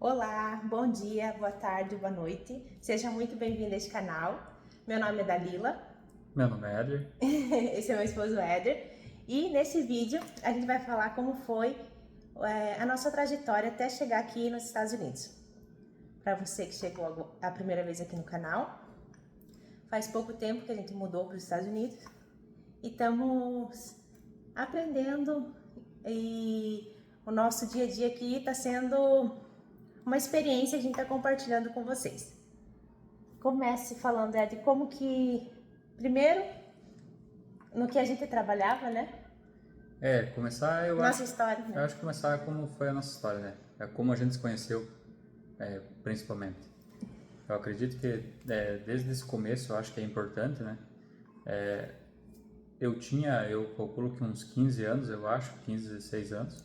Olá, bom dia, boa tarde, boa noite. Seja muito bem-vindo a este canal. Meu nome é Dalila. Meu nome é Éder. Esse é meu esposo Éder. E nesse vídeo a gente vai falar como foi a nossa trajetória até chegar aqui nos Estados Unidos. Para você que chegou a primeira vez aqui no canal, faz pouco tempo que a gente mudou para os Estados Unidos e estamos aprendendo, e o nosso dia a dia aqui está sendo uma experiência que a gente está compartilhando com vocês. Comece falando, de como que, primeiro, no que a gente trabalhava, né? Começar, Nossa história, eu né? acho que começar como foi a nossa história, né? É como a gente se conheceu, principalmente. Eu acredito que desde esse começo, eu acho que é importante, né? Eu calculo que uns 15 anos, eu acho, 15, 16 anos.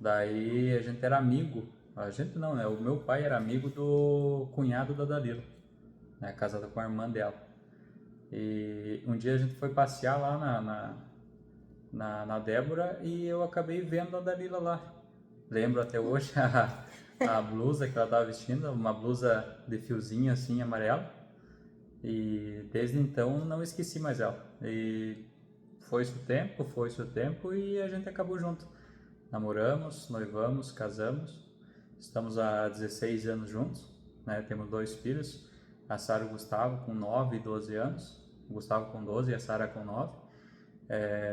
Daí a gente era amigo, a gente não, né? O meu pai era amigo do cunhado da Dalila, né? Casada com a irmã dela. E um dia a gente foi passear lá na Débora e eu acabei vendo a Dalila lá. Lembro até hoje a blusa que ela estava vestindo, uma blusa de fiozinho assim amarelo. E desde então não esqueci mais ela. E foi-se o tempo e a gente acabou junto. Namoramos, noivamos, casamos. Estamos há 16 anos juntos, né? Temos 2 filhos, a Sara e o Gustavo com 9 e 12 anos. O Gustavo com 12 e a Sara com 9.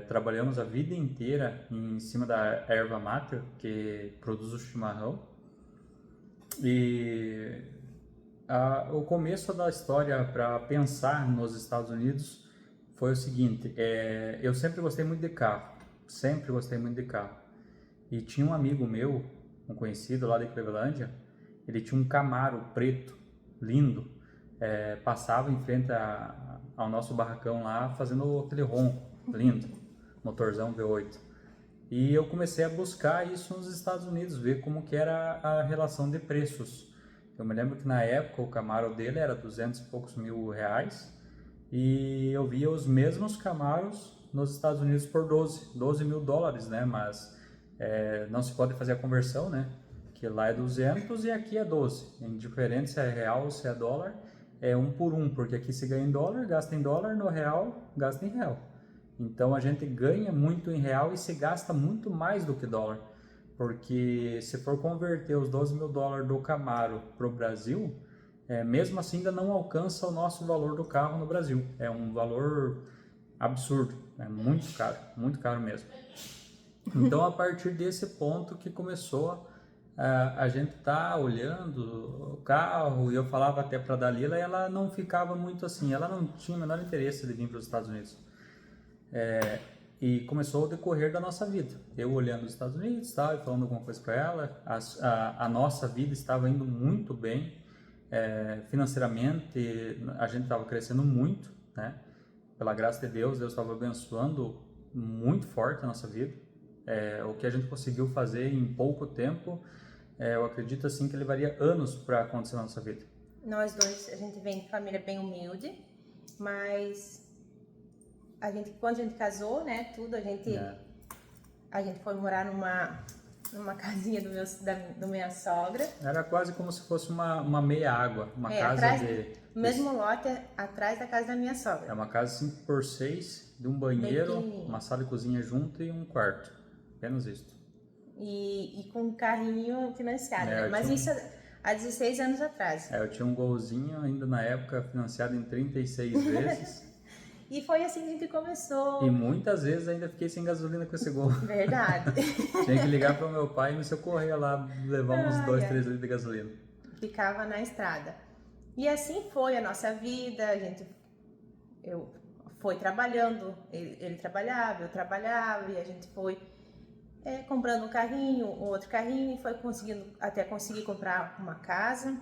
Trabalhamos a vida inteira em cima da erva mate, que produz o chimarrão. E o começo da história para pensar nos Estados Unidos foi o seguinte: eu sempre gostei muito de carro, sempre gostei muito de carro. E tinha um amigo meu, um conhecido lá de Clevelândia, ele tinha um Camaro preto, lindo, passava em frente ao nosso barracão lá, fazendo aquele ronco, lindo, motorzão V8. E eu comecei a buscar isso nos Estados Unidos, ver como que era a relação de preços. Eu me lembro que na época o Camaro dele era 200 e poucos mil reais, e eu via os mesmos Camaros nos Estados Unidos por 12 mil dólares, né? Mas não se pode fazer a conversão, né? Que lá é 200 e aqui é 12. Indiferente se é real ou se é dólar, é um por um, porque aqui se ganha em dólar, no real, gasta em real. Então a gente ganha muito em real e se gasta muito mais do que dólar. Porque se for converter os 12 mil dólares do Camaro para o Brasil, mesmo assim ainda não alcança o nosso valor do carro no Brasil. É um valor absurdo, é muito caro mesmo. Então a partir desse ponto que começou a gente tá olhando o carro, e eu falava até para a Dalila, e ela não ficava muito assim, ela não tinha o menor interesse de vir para os Estados Unidos. E começou o decorrer da nossa vida. Eu olhando os Estados Unidos, tal, e falando alguma coisa para ela. A nossa vida estava indo muito bem, financeiramente a gente estava crescendo muito, né? Pela graça de Deus, Deus estava abençoando muito forte a nossa vida. O que a gente conseguiu fazer em pouco tempo, eu acredito assim que levaria anos para acontecer na nossa vida. Nós dois, a gente vem de família bem humilde, mas quando a gente casou, né, a gente foi morar numa casinha do minha sogra. Era quase como se fosse uma meia água, uma casa o mesmo lote atrás da casa da minha sogra. É uma casa 5x6, de um banheiro, uma sala e cozinha junto e um quarto. Apenas isso. E com um carrinho financiado, né? Mas isso há 16 anos atrás. Eu tinha um Golzinho ainda na época, financiado em 36 vezes. E foi assim que a gente começou. E muitas vezes ainda fiquei sem gasolina com esse Gol. Verdade. Tinha que ligar para o meu pai e me socorrer lá, levar uns 2, 3 litros de gasolina. Ficava na estrada. E assim foi a nossa vida, eu fui trabalhando, ele trabalhava, eu trabalhava, e a gente foi comprando um carrinho, outro carrinho, e foi até conseguir comprar uma casa.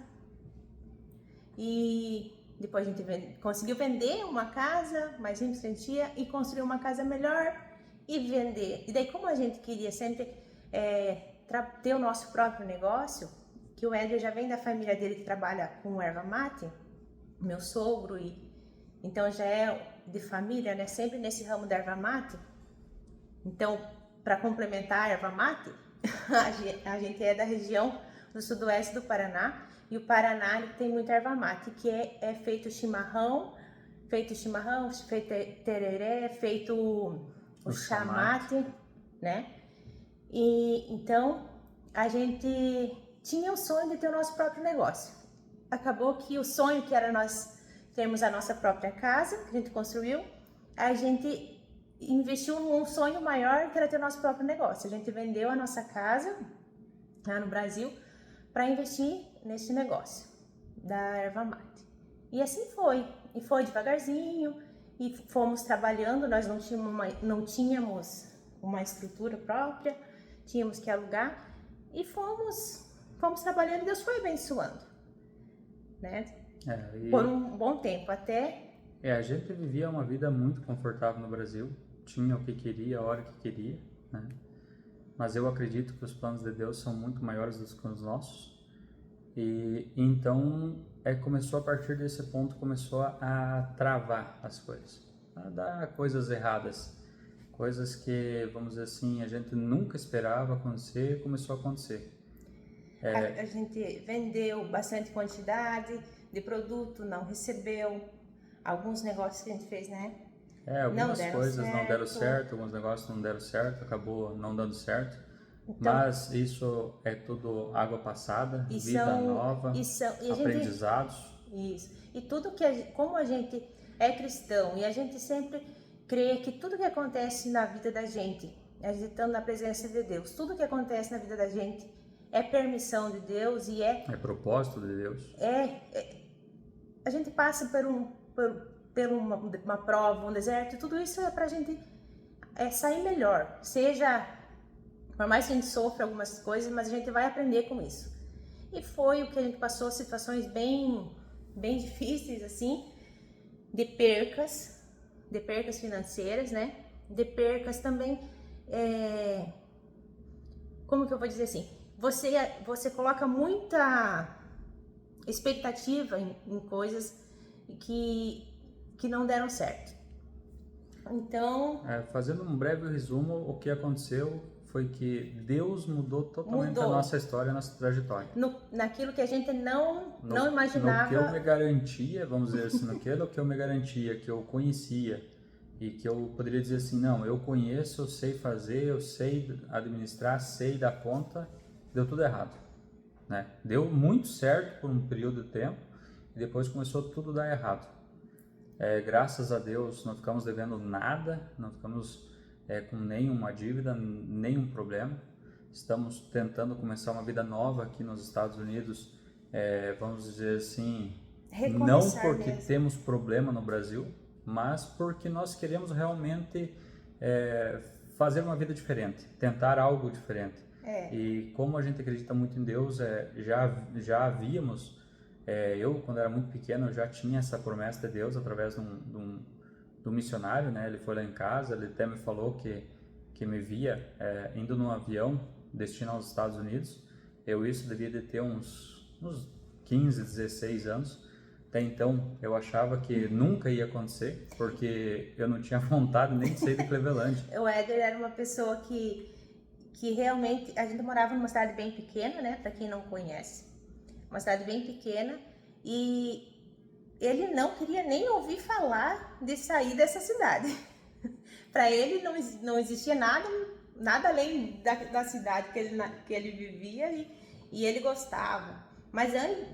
E depois a gente conseguiu vender uma casa mais simples e construir uma casa melhor e vender. E daí, como a gente queria sempre ter o nosso próprio negócio, que o Éder já vem da família dele que trabalha com erva mate, meu sogro, então já é de família, né? Sempre nesse ramo da erva mate. Então, para complementar a erva mate, a gente é da região do sudoeste do Paraná. E o Paraná ele tem muita erva mate, que é feito chimarrão, feito tereré, feito o chamate, né? E então a gente tinha o sonho de ter o nosso próprio negócio. Acabou que o sonho que era nós termos a nossa própria casa, que a gente construiu, a gente investiu num sonho maior, que era ter o nosso próprio negócio. A gente vendeu a nossa casa lá no Brasil para investir nesse negócio da erva mate. E assim foi. E foi devagarzinho, e fomos trabalhando. Nós não tínhamos uma estrutura própria, tínhamos que alugar, e fomos trabalhando, e Deus foi abençoando, né? Por um bom tempo, até... A gente vivia uma vida muito confortável no Brasil, tinha o que queria, a hora que queria, né? Mas eu acredito que os planos de Deus são muito maiores do que os nossos, e então começou a partir desse ponto, começou a travar as coisas, a dar coisas erradas, coisas que, vamos dizer assim, a gente nunca esperava acontecer, começou a acontecer. A gente vendeu bastante quantidade de produto, não recebeu. Alguns negócios que a gente fez, né? Algumas coisas não deram certo, alguns negócios não deram certo, acabou não dando certo. Então, mas isso é tudo água passada, vida nova, aprendizados. Isso. E tudo como a gente é cristão, e a gente sempre crê que tudo que acontece na vida da gente, a gente estando na presença de Deus, tudo que acontece na vida da gente é permissão de Deus e é propósito de Deus. A gente passa por uma prova, um deserto, e tudo isso é pra gente sair melhor. Seja, por mais que a gente sofra algumas coisas, mas a gente vai aprender com isso. E foi o que a gente passou, situações bem difíceis, assim, de percas financeiras, né? De percas também, como que eu vou dizer assim? Você coloca muita expectativa em coisas que não deram certo. Então... fazendo um breve resumo, o que aconteceu foi que Deus mudou totalmente a nossa história, a nossa trajetória. Naquilo que a gente não imaginava. No que eu me garantia, vamos dizer assim, naquilo que eu me garantia, que eu conhecia, e que eu poderia dizer assim, não, eu conheço, eu sei fazer, eu sei administrar, sei dar conta, deu tudo errado, né? Deu muito certo por um período de tempo, e depois começou tudo a dar errado. Graças a Deus não ficamos devendo nada, não ficamos com nenhuma dívida, nenhum problema. Estamos tentando começar uma vida nova aqui nos Estados Unidos, vamos dizer assim, não porque temos problema no Brasil, mas porque nós queremos realmente fazer uma vida diferente, tentar algo diferente. E como a gente acredita muito em Deus, já havíamos, eu quando era muito pequeno, eu já tinha essa promessa de Deus através do missionário, né? Ele foi lá em casa, ele até me falou que me via indo num avião destino aos Estados Unidos. Isso devia de ter uns 15, 16 anos. Até então eu achava que nunca ia acontecer, porque eu não tinha vontade nem de sair de Cleveland. O Éder era uma pessoa que realmente, a gente morava numa cidade bem pequena, né? Para quem não conhece, uma cidade bem pequena, e ele não queria nem ouvir falar de sair dessa cidade. Para ele não existia nada além da cidade que ele vivia, e ele gostava. Mas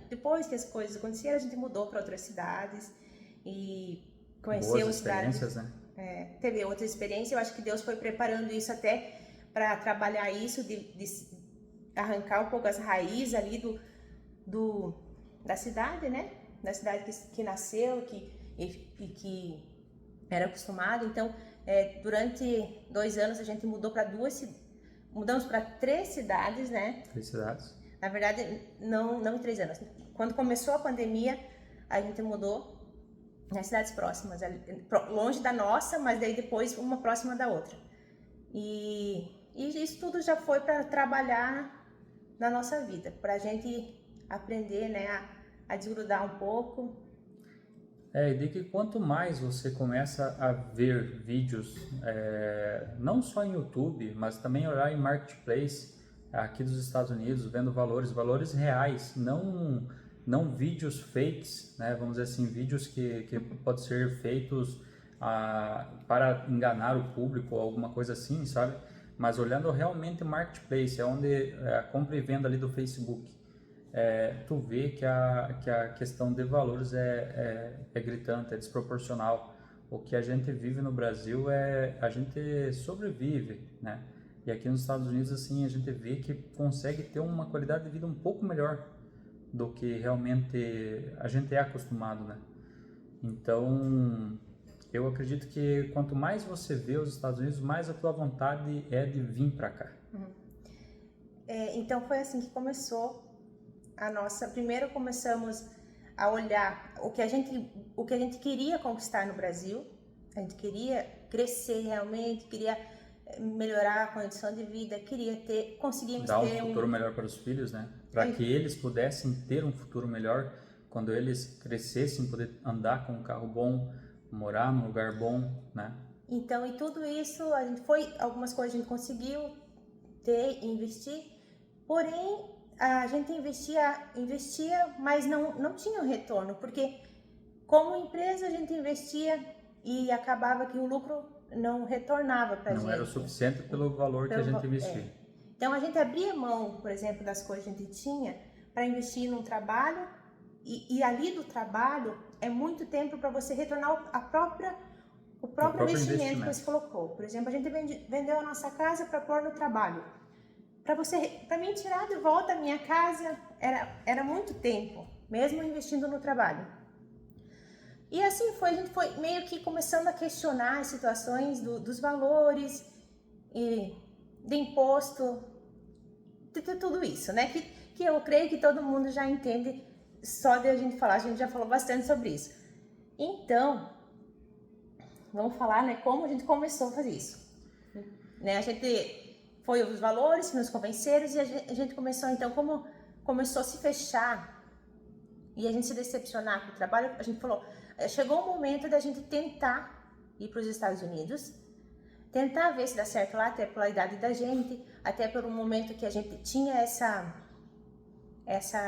depois que as coisas aconteceram, a gente mudou para outras cidades e conheceu cidades. Né? Teve outra experiência. Eu acho que Deus foi preparando isso até para trabalhar isso, de arrancar um pouco as raízes ali da cidade, né? Da cidade que nasceu e que era acostumado. Então, durante 2 anos a gente mudamos para 3 cidades, né? 3 cidades. Na verdade, não em 3 anos. Quando começou a pandemia, a gente mudou nas cidades próximas, longe da nossa, mas daí depois uma próxima da outra. E isso tudo já foi para trabalhar na nossa vida, para a gente aprender, né, a desgrudar um pouco. E de que quanto mais você começa a ver vídeos, não só em YouTube, mas também olhar em Marketplace, aqui dos Estados Unidos, vendo valores reais, não vídeos fakes, né? Vamos dizer assim, vídeos que podem ser feitos para enganar o público ou alguma coisa assim, sabe? Mas olhando realmente o marketplace, é onde a compra e venda ali do Facebook, tu vê que a questão de valores é gritante, é desproporcional. O que a gente vive no Brasil a gente sobrevive, né? E aqui nos Estados Unidos, assim, a gente vê que consegue ter uma qualidade de vida um pouco melhor do que realmente a gente é acostumado, né? Então, eu acredito que quanto mais você vê os Estados Unidos, mais a tua vontade é de vir para cá. Então foi assim que começou a nossa. Primeiro começamos a olhar o que a gente queria conquistar no Brasil. A gente queria crescer realmente, queria melhorar a condição de vida, conseguimos Dar um ter futuro melhor para os filhos, né? Para que eles pudessem ter um futuro melhor quando eles crescessem, poder andar com um carro bom, morar num lugar bom, né? Então, e tudo isso, algumas coisas a gente conseguiu investir, porém, a gente investia, mas não tinha um retorno, porque como empresa a gente investia e acabava que o lucro não retornava para a gente. Não era o suficiente pelo valor que a gente investia. Então, a gente abria mão, por exemplo, das coisas que a gente tinha para investir num trabalho, e ali do trabalho é muito tempo para você retornar o próprio investimento que você colocou. Por exemplo, a gente vendeu a nossa casa para pôr no trabalho. Para mim tirar de volta a minha casa era muito tempo, mesmo investindo no trabalho. E assim a gente foi meio que começando a questionar as situações dos valores e de imposto, de tudo isso, né? Que eu creio que todo mundo já entende só de a gente falar, a gente já falou bastante sobre isso. Então, vamos falar, né, como a gente começou a fazer isso. Né, a gente foi os valores que nos convenceram e a gente começou, então, como começou a se fechar e a gente se decepcionar com o trabalho, a gente falou, chegou o momento da gente tentar ir para os Estados Unidos, tentar ver se dá certo lá, até pela idade da gente, até pelo momento que a gente tinha essa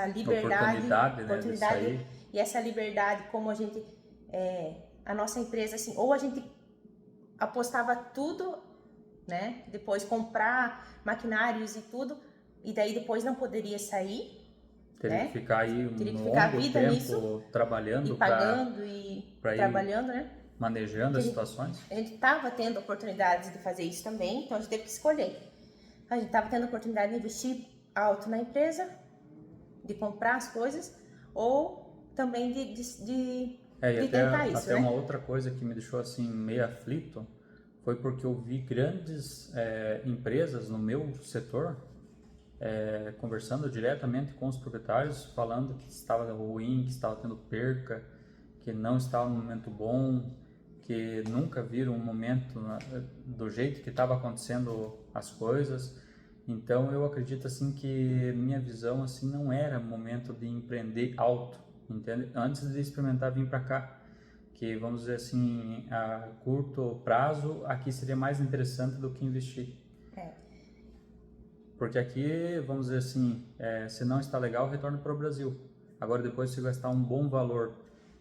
liberdade, oportunidade, né, e essa liberdade, como a gente, a nossa empresa, assim, ou a gente apostava tudo, né, depois comprar maquinários e tudo, e daí depois não poderia sair, teria que ficar aí teria que um ficar a longo vida tempo nisso, trabalhando, e pagando e trabalhando, né? Manejando as situações. A gente estava tendo oportunidades de fazer isso também, então a gente teve que escolher. A gente estava tendo a oportunidade de investir alto na empresa, de comprar as coisas, ou também de tentar isso, até né? uma outra coisa que me deixou assim meio aflito foi porque eu vi grandes empresas no meu setor conversando diretamente com os proprietários, falando que estava ruim, que estava tendo perca, que não estava no momento bom, que nunca viram um momento do jeito que estava acontecendo as coisas. Então eu acredito assim que minha visão assim não era momento de empreender alto, entende? Antes de experimentar vir para cá, que vamos dizer assim, a curto prazo aqui seria mais interessante do que investir. Porque aqui, vamos dizer assim, se não está legal, retorna para o Brasil. Agora depois se gastar um bom valor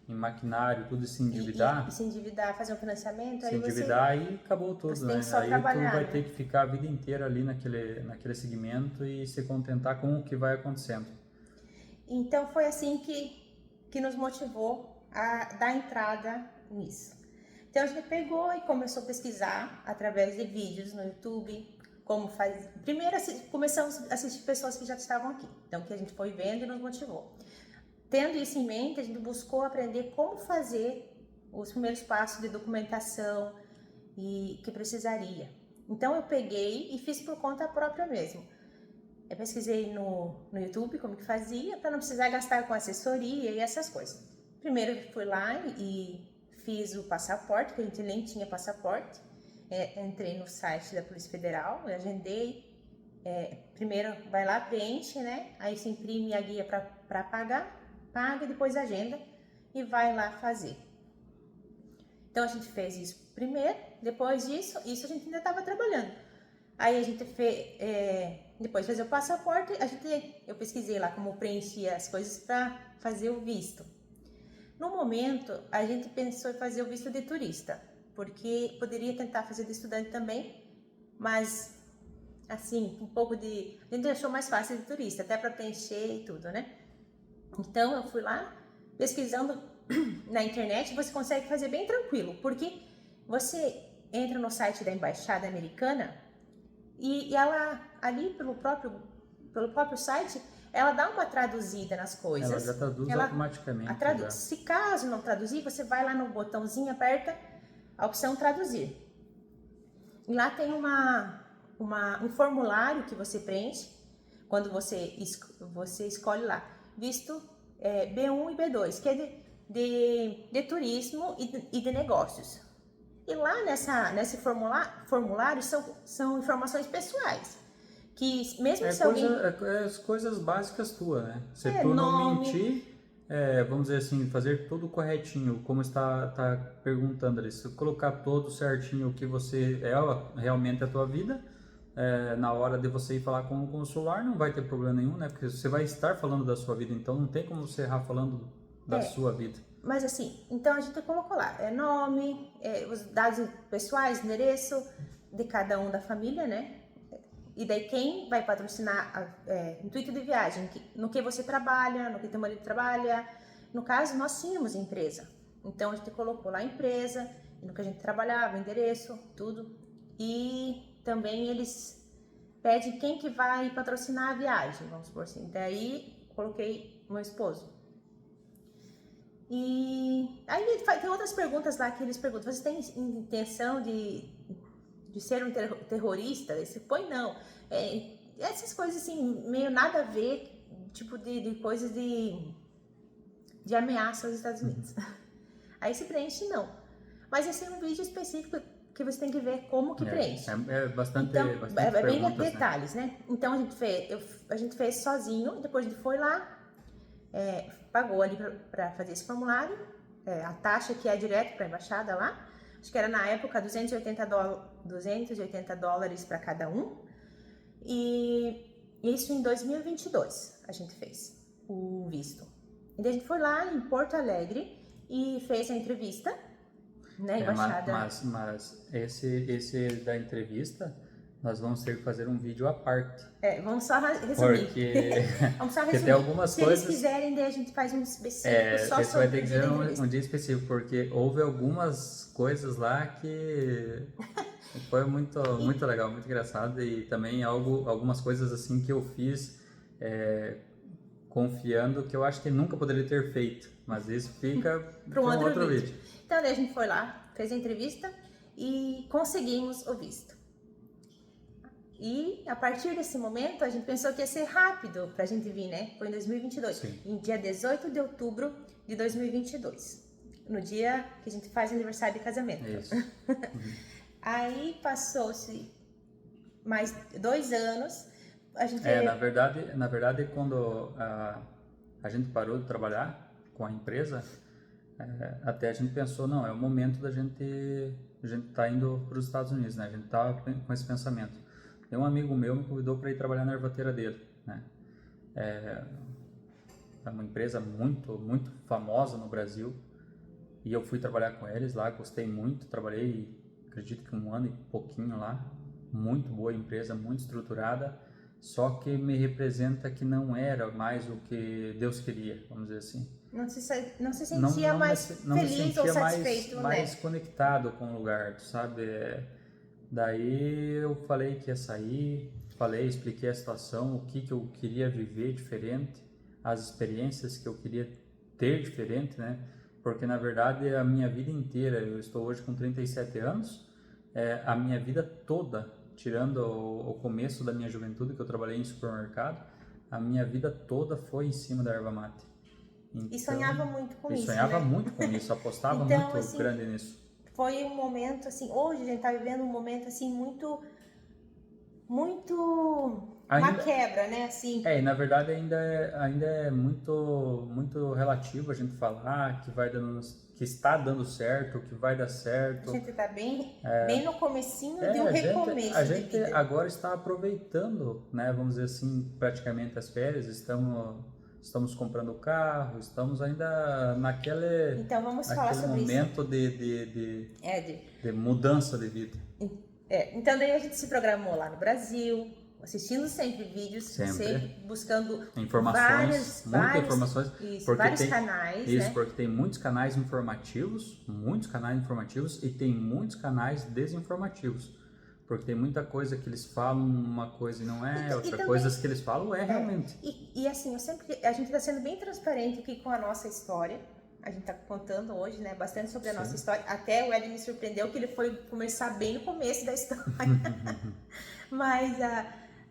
em maquinário, tudo, e se endividar... E se endividar, fazer um financiamento, se endividar, aí acabou tudo, você né? tem que só Aí trabalhar, tu vai né? ter que ficar a vida inteira ali naquele segmento e se contentar com o que vai acontecendo. Então foi assim que nos motivou a dar entrada nisso. Então a gente pegou e começou a pesquisar através de vídeos no YouTube, como faz. Primeiro começamos a assistir pessoas que já estavam aqui, então que a gente foi vendo e nos motivou. Tendo isso em mente, a gente buscou aprender como fazer os primeiros passos de documentação e que precisaria. Então eu peguei e fiz por conta própria mesmo. Eu pesquisei no YouTube como que fazia, para não precisar gastar com assessoria e essas coisas. Primeiro eu fui lá e fiz o passaporte, que a gente nem tinha passaporte. Entrei no site da Polícia Federal, eu agendei. Primeiro vai lá, preenche, né? Aí você imprime a guia para pagar, paga e depois agenda e vai lá fazer. Então a gente fez isso primeiro, depois disso, isso a gente ainda estava trabalhando. Aí a gente depois de fazer o passaporte, eu pesquisei lá como preencher as coisas para fazer o visto. No momento, a gente pensou em fazer o visto de turista, porque poderia tentar fazer de estudante também, mas assim, a gente achou mais fácil de turista, até para preencher e tudo, né? Então eu fui lá pesquisando na internet, você consegue fazer bem tranquilo, porque você entra no site da embaixada americana e ela ali pelo próprio site, ela dá uma traduzida nas coisas. Ela já traduz automaticamente. Se caso não traduzir, você vai lá no botãozinho, aperta a opção traduzir. E lá tem um formulário que você preenche quando você escolhe lá visto B1 e B2, que é de turismo e de negócios. E lá nesse formulário são informações pessoais. Que mesmo se alguém... as coisas básicas tuas, né? Se tu não mentir, vamos dizer assim, fazer tudo corretinho, como está perguntando ali. Se colocar todo certinho o que você realmente a tua vida, na hora de você ir falar com o celular, não vai ter problema nenhum, né? Porque você vai estar falando da sua vida, então não tem como você errar falando da sua vida. Mas assim, então a gente colocou lá, nome, os dados pessoais, endereço de cada um da família, né? E daí quem vai patrocinar intuito de viagem, no que você trabalha, no que teu marido trabalha. No caso, nós tínhamos empresa. Então a gente colocou lá a empresa, no que a gente trabalhava, o endereço, tudo. E também eles pedem quem que vai patrocinar a viagem, vamos supor assim. Daí coloquei meu esposo. E aí tem outras perguntas lá que eles perguntam, você tem intenção de ser um terrorista? Você põe não. Essas coisas assim, meio nada a ver, tipo de coisas de ameaça aos Estados Unidos. Aí se preenche não. Mas esse é um vídeo específico que você tem que ver como que preenche. Bastante bem detalhes, né? Então a gente fez sozinho, depois a gente foi lá, pagou ali para fazer esse formulário, a taxa que é direto para a embaixada lá, acho que era na época $280 para cada um, e isso em 2022 a gente fez o visto. E daí a gente foi lá em Porto Alegre e fez a entrevista na embaixada. Mas esse da entrevista, nós vamos ter que fazer um vídeo à parte. Vamos só resumir. Vamos só resumir. Porque tem algumas coisas... Se eles quiserem, daí a gente faz um específico só sobre vai ter que ser um dia específico, porque houve algumas coisas lá que foi muito legal, muito engraçado. E também algumas coisas assim que eu fiz confiando que eu acho que nunca poderia ter feito. Mas isso fica para um outro vídeo. Então, daí a gente foi lá, fez a entrevista e conseguimos o visto. E a partir desse momento a gente pensou que ia ser rápido pra gente vir, né? Foi em 2022, Sim. Em dia 18 de outubro de 2022, no dia que a gente faz aniversário de casamento. Isso. Aí passou-se mais 2 anos, a gente... Na verdade, quando a gente parou de trabalhar com a empresa, até a gente pensou, não, é o momento da gente tá indo para os Estados Unidos, né? A gente tá com esse pensamento. Tem um amigo meu me convidou para ir trabalhar na ervateira dele, né? É uma empresa muito, muito famosa no Brasil, e eu fui trabalhar com eles lá, gostei muito, trabalhei, acredito que 1 ano e pouquinho lá, muito boa empresa, muito estruturada, só que me representa que não era mais o que Deus queria, vamos dizer assim. Não se sentia mais feliz ou satisfeito, mais conectado com o lugar, sabe? Daí eu falei que ia sair, expliquei a situação, o que eu queria viver diferente, as experiências que eu queria ter diferente, né? Porque na verdade a minha vida inteira, eu estou hoje com 37 anos, a minha vida toda, tirando o começo da minha juventude, que eu trabalhei em supermercado, a minha vida toda foi em cima da erva mate. Então, e sonhava muito com isso, sonhava né? muito com isso, apostava então, muito assim, grande nisso. Foi um momento, assim, hoje a gente tá vivendo um momento, assim, muito uma quebra, né? Assim. E na verdade ainda é muito relativo a gente falar que vai dando, que está dando certo, que vai dar certo. A gente está bem no comecinho de um recomeço a de gente vida. agora está aproveitando, né? Vamos dizer assim, praticamente as férias, estamos comprando carro, estamos ainda Então vamos falar sobre momento isso. de mudança de vida. Então daí a gente se programou lá no Brasil, assistindo sempre vídeos, sempre buscando informações, muitas informações, vários canais, isso, né? porque tem muitos canais informativos e tem muitos canais desinformativos. Porque tem muita coisa que eles falam uma coisa e não é, coisas que eles falam realmente. E assim, a gente está sendo bem transparente aqui com a nossa história. A gente está contando hoje, né, bastante sobre a nossa história. Até o Ed me surpreendeu que ele foi começar bem no começo da história. Mas,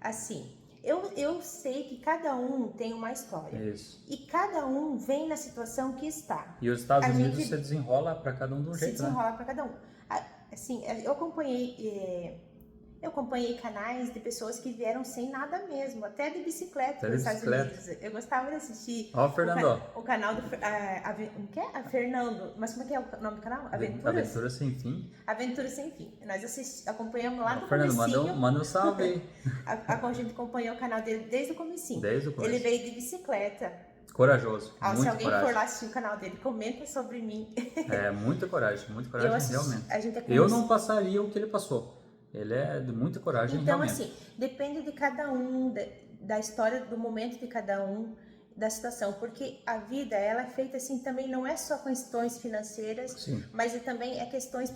assim, eu sei que cada um tem uma história. Isso. E cada um vem na situação que está. E os Estados Unidos se desenrola para cada um de um jeito, né? Se desenrola para cada um. Assim, eu acompanhei canais de pessoas que vieram sem nada mesmo, até de bicicleta nos Estados Unidos. Eu gostava de assistir o canal do Fernando, mas como é que é o nome do canal? Aventura Sem Fim. Aventura Sem Fim. Nós acompanhamos lá do Fernando, comecinho. manda um salve aí. A gente acompanhou o canal dele desde o comecinho. Ele veio de bicicleta. Corajoso, se alguém for lá assistir o canal dele, comenta sobre mim. Muita coragem realmente. Eu não passaria o que ele passou. Ele é de muita coragem, então, realmente. Assim, depende de cada um, da história, do momento de cada um, da situação. Porque a vida, ela é feita assim, também não é só questões financeiras, Sim. mas também é questões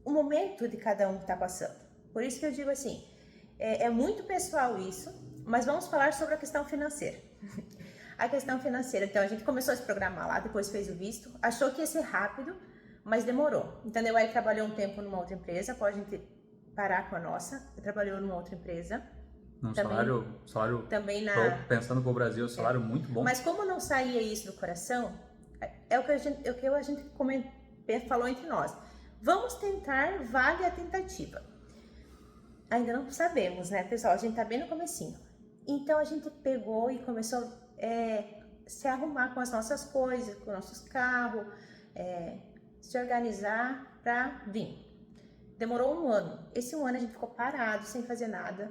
o momento de cada um que está passando. Por isso que eu digo assim, é muito pessoal isso, mas vamos falar sobre a questão financeira. A questão financeira, então a gente começou a se programar lá, depois fez o visto, achou que ia ser rápido, mas demorou. Então eu trabalhei um tempo numa outra empresa, após a gente parar com a nossa, eu trabalhei numa outra empresa. Salário também pensando para o Brasil, salário muito bom. Mas como não saía isso do coração, é o que a gente falou entre nós. Vamos tentar, vale a tentativa. Ainda não sabemos, né, pessoal? A gente tá bem no comecinho. Então a gente pegou e começou se arrumar com as nossas coisas, com nossos carros, se organizar para vir. Demorou um ano. Esse um ano a gente ficou parado, sem fazer nada.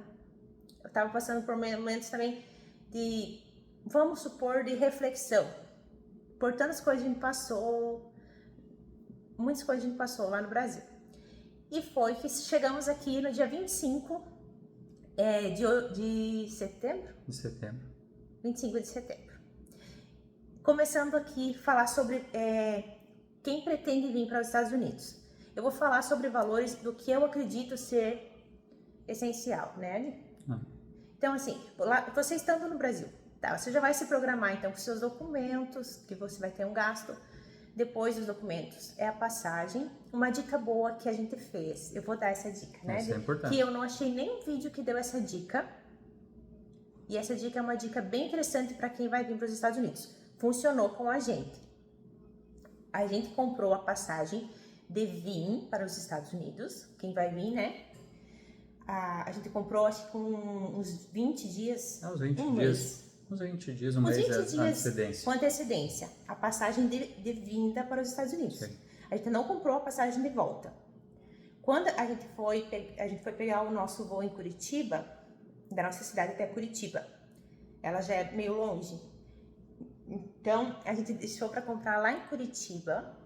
Eu estava passando por momentos também vamos supor, de reflexão. Por tantas coisas a gente passou, muitas coisas a gente passou lá no Brasil. E foi que chegamos aqui no dia 25 de setembro? 25 de setembro. Começando aqui a falar sobre quem pretende vir para os Estados Unidos. Eu vou falar sobre valores do que eu acredito ser essencial, né? Então, assim, você estando no Brasil, tá? Você já vai se programar, então, com seus documentos, que você vai ter um gasto. Depois dos documentos, é a passagem. Uma dica boa que a gente fez, eu vou dar essa dica, né? Isso é importante. Que eu não achei nenhum vídeo que deu essa dica. E essa dica é uma dica bem interessante para quem vai vir para os Estados Unidos. Funcionou com a gente. A gente comprou a passagem de vir para os Estados Unidos. Quem vai vir, né? A gente comprou, acho que com uns 20 dias. Uns 20 dias. Mês. Uns 20 dias, um mês de antecedência. Com antecedência. A passagem de vinda para os Estados Unidos. Sim. A gente não comprou a passagem de volta. Quando a gente foi pegar o nosso voo em Curitiba, da nossa cidade até Curitiba, ela já é meio longe. Então, a gente deixou para comprar lá em Curitiba,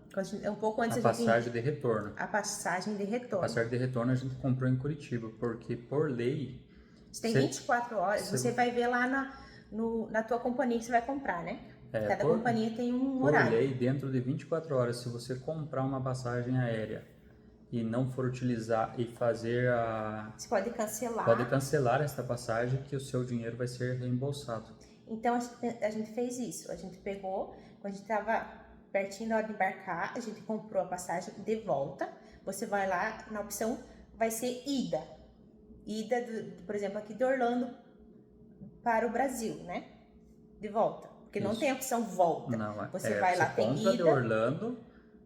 um pouco antes a passagem de retorno. A passagem de retorno. A passagem de retorno a gente comprou em Curitiba, porque por lei... Você tem 24 horas, você vai ver lá na tua companhia que você vai comprar, né? Cada companhia tem um horário. Por lei, dentro de 24 horas, se você comprar uma passagem aérea e não for utilizar e fazer Você pode cancelar. Pode cancelar esta passagem que o seu dinheiro vai ser reembolsado. Então, a gente fez isso. A gente pegou, quando a gente estava pertinho da hora de embarcar, a gente comprou a passagem de volta. Você vai lá, na opção vai ser ida. Ida, por exemplo, aqui de Orlando para o Brasil, né? De volta. Porque não tem a opção volta. Não, você vai lá, tem ida. De Orlando,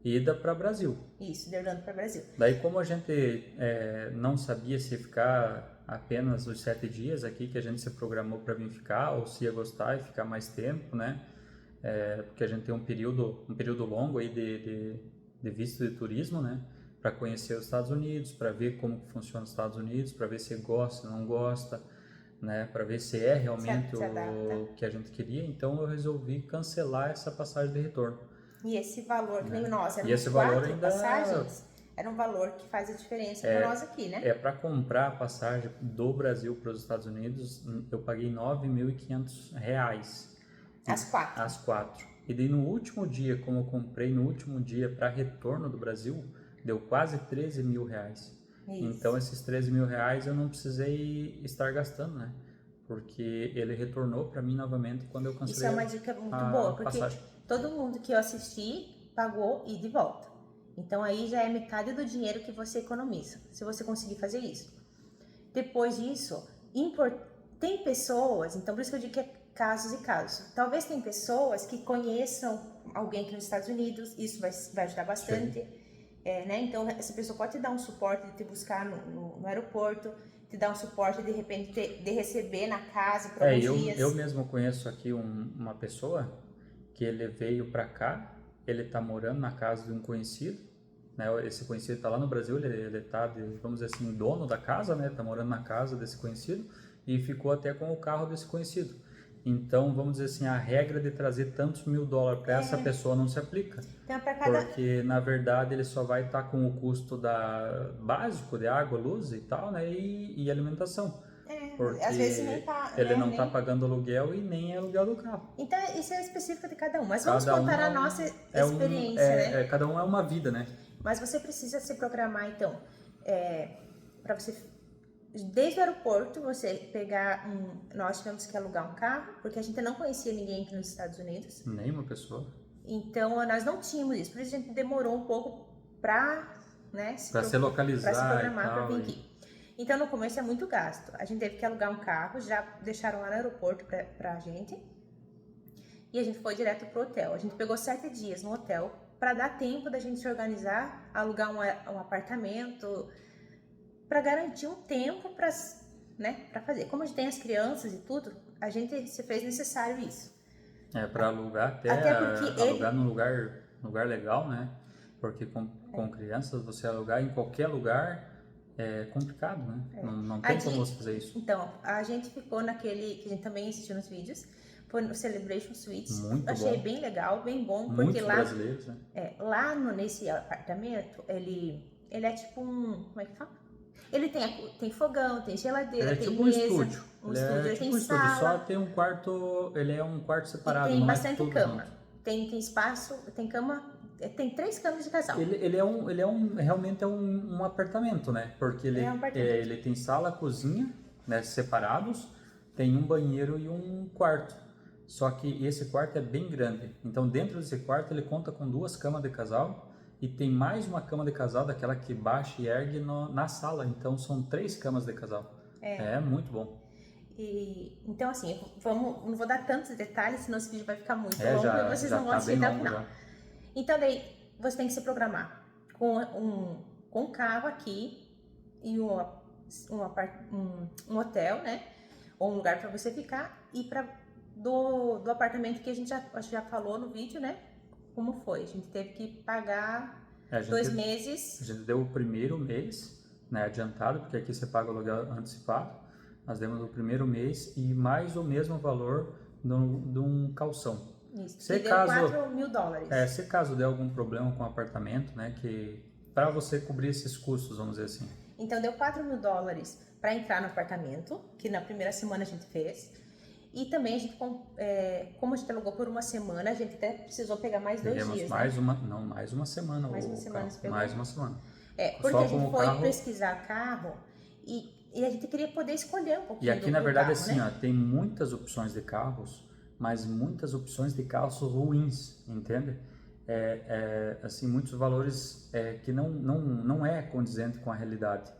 ida para Brasil. Isso, de Orlando para Brasil. Daí, como a gente não sabia se ficar apenas os 7 dias aqui que a gente se programou para vir ficar, ou se ia gostar e ficar mais tempo, né? Porque a gente tem um período longo aí de visto de turismo, né? Para conhecer os Estados Unidos, para ver como funciona os Estados Unidos, para ver se gosta, não gosta, né? Para ver se é realmente Se adapta. o que a gente queria. Então eu resolvi cancelar essa passagem de retorno. E esse valor, que nem nós, E eram esse valor 4 ainda passagens, era um valor que faz a diferença para nós aqui, né? para comprar a passagem do Brasil para os Estados Unidos, eu paguei R$ 9.500. As 4. As 4. E daí no último dia, como eu comprei no último dia para retorno do Brasil, deu quase R$ 13 mil. Isso. Então esses R$ 13 mil eu não precisei estar gastando, né? Porque ele retornou para mim novamente quando eu cancelei. Isso é uma dica muito boa, porque passagem. todo mundo que eu assisti pagou e de volta. Então aí já é metade do dinheiro que você economiza, se você conseguir fazer isso. Depois disso, tem pessoas, então por isso que eu digo que é casos e casos. Talvez tem pessoas que conheçam alguém aqui nos Estados Unidos, isso vai ajudar bastante. Né? Então essa pessoa pode te dar um suporte de te buscar no aeroporto, te dar um suporte de repente de receber na casa por alguns dias. Eu mesmo conheço aqui uma pessoa que ele veio para cá, ele tá morando na casa de um conhecido, né? Esse conhecido tá lá no Brasil, ele tá, vamos dizer assim, dono da casa, né? Tá morando na casa desse conhecido e ficou até com o carro desse conhecido. Então, vamos dizer assim, a regra de trazer tantos $1.000 para essa pessoa não se aplica. Então, porque, na verdade, ele só vai estar com o custo básico de água, luz e tal, né? E alimentação. Porque às vezes nem tá, ele né, não está pagando aluguel e nem é aluguel do carro. Então, isso é específico de cada um. Mas vamos contar a nossa experiência, né? Cada um é uma vida, né? Mas você precisa se programar, então, para você... Desde o aeroporto, você pegar nós tivemos que alugar um carro, porque a gente não conhecia ninguém aqui nos Estados Unidos. Nenhuma pessoa. Então, nós não tínhamos isso. Por isso a gente demorou um pouco para, né, se localizar, para se programar para vir aqui. Então, no começo é muito gasto. A gente teve que alugar um carro, já deixaram lá no aeroporto pra gente. E a gente foi direto pro hotel. A gente pegou 7 dias no hotel para dar tempo da gente se organizar, alugar um apartamento, para garantir um tempo para, né, para fazer. Como a gente tem as crianças e tudo, a gente se fez necessário isso. Para alugar até porque alugar num lugar legal, né? Porque com crianças você alugar em qualquer lugar é complicado, né? Não tem como você fazer isso. Então, a gente ficou naquele que a gente também assistiu nos vídeos, foi no Celebration Suites. Muito Achei bom. bem legal, bem bom, porque Muitos lá brasileiros, né? Lá nesse apartamento, ele é tipo como é que fala? Ele tem fogão, tem geladeira, tem tipo mesa, um estúdio. Ele tipo tem um estúdio, sala. só tem um quarto, ele é um quarto separado, E tem não bastante tudo cama. junto. Tem espaço, tem cama, tem 3 camas de casal. Realmente é um apartamento, né? Porque ele tem sala, cozinha, né, separados, tem um banheiro e um quarto. Só que esse quarto é bem grande. Então, dentro desse quarto, ele conta com 2 camas de casal e tem mais uma cama de casal, daquela que baixa e ergue na sala. Então, são 3 camas de casal. É muito bom. Então, assim, não vou dar tantos detalhes, senão esse vídeo vai ficar muito longo e vocês não vão tá assistir bem até o longo final. já. Então, daí, você tem que se programar com um carro aqui e um hotel, né? Ou um lugar para você ficar e do apartamento que a gente já falou no vídeo, né? Como foi? A gente teve que pagar 2 meses. A gente deu o primeiro mês, né, adiantado, porque aqui você paga o aluguel antecipado. Nós demos o primeiro mês e mais o mesmo valor de um calção. Isso, que deu $4.000. Se caso der algum problema com o apartamento, né, que para você cobrir esses custos, vamos dizer assim. Então deu $4.000 para entrar no apartamento, que na primeira semana a gente fez. E também a gente, como a gente alugou por uma semana, a gente até precisou pegar mais 2 dias. Mais uma semana. Mais uma semana. Mais uma semana. Porque a gente foi pesquisar carro e a gente queria poder escolher um pouquinho. E aqui, na verdade, carro, assim, né? Tem muitas opções de carros, mas muitas opções de carros ruins, entende? Assim, muitos valores que não é condizente com a realidade.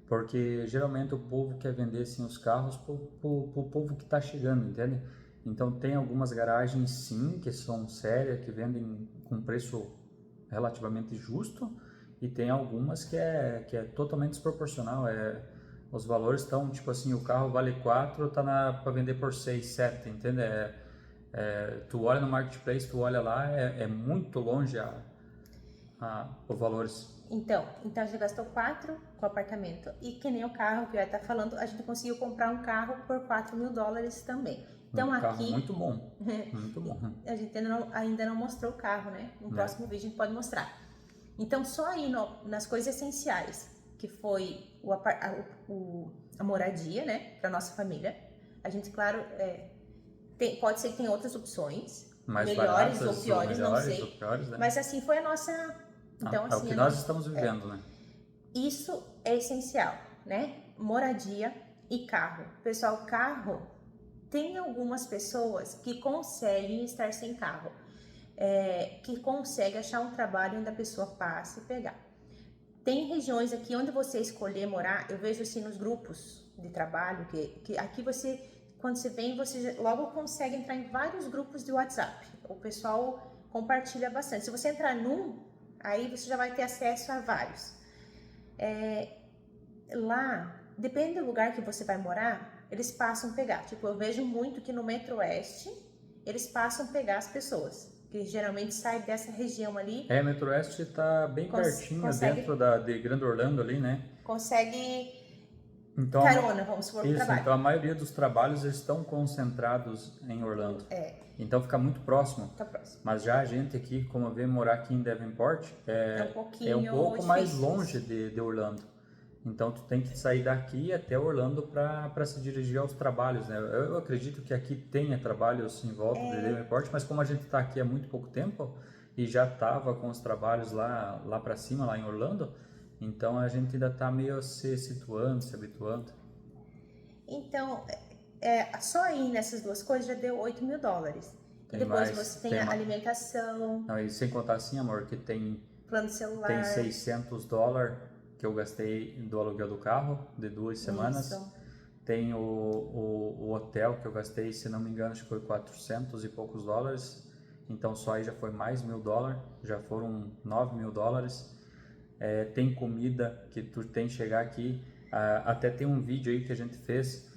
Porque geralmente o povo quer vender assim, os carros pro povo que está chegando, entende? Então tem algumas garagens sim, que são sérias, que vendem com preço relativamente justo, e tem algumas que é totalmente desproporcional. Os valores estão, tipo assim, o carro vale 4, tá para vender por 6, 7, entende? Tu olha no Marketplace, tu olha lá, é muito longe os valores. Então a gente gastou 4 com o apartamento. E que nem o carro que eu ia estar falando, a gente conseguiu comprar um carro por $4.000 também. Então Um carro aqui... muito bom, muito bom. A gente ainda não mostrou o carro, né? No próximo vídeo a gente pode mostrar. Então só aí nas coisas essenciais, que foi a moradia, né? Para nossa família. A gente, claro, pode ser que tenha outras opções, Mais melhores baratas, ou piores, não sei. ou piores, né? Mas assim, foi a nossa... Então, É assim, o que nós estamos vivendo, né? Isso é essencial, né? Moradia e carro. Pessoal, carro, tem algumas pessoas que conseguem estar sem carro, que conseguem achar um trabalho onde a pessoa passe e pegar. Tem regiões aqui onde você escolher morar, eu vejo assim nos grupos de trabalho, que aqui você, quando você vem, você logo consegue entrar em vários grupos de WhatsApp. O pessoal compartilha bastante. Se você entrar num, aí você já vai ter acesso a vários. Lá, depende do lugar que você vai morar, eles passam a pegar. Tipo, eu vejo muito que no Metro Oeste, eles passam a pegar as pessoas, que geralmente saem dessa região ali. Metro Oeste tá bem pertinho dentro de Grande Orlando ali, né? Consegue então, carona, vamos supor, pro trabalho. Então a maioria dos trabalhos estão concentrados em Orlando. Então fica muito próximo. Tá próximo. Mas já a gente aqui, como vem morar aqui em Davenport, é um pouco mais longe de Orlando. Então tu tem que sair daqui até Orlando para se dirigir aos trabalhos, né? Eu acredito que aqui tenha trabalhos em volta de Davenport, mas como a gente está aqui há muito pouco tempo e já estava com os trabalhos lá para cima, lá em Orlando, então a gente ainda está meio se situando, se habituando. Então, só aí nessas duas coisas já deu $8.000. E depois você tem a alimentação. Não, e sem contar assim, amor, que tem plano celular. Tem $600 que eu gastei do aluguel do carro de 2 semanas. Isso. Tem o hotel que eu gastei, se não me engano, acho que foi 400 e poucos dólares. Então só aí já foi mais $1.000, já foram $9.000. Tem comida que tu tem que chegar aqui. Até tem um vídeo aí que a gente fez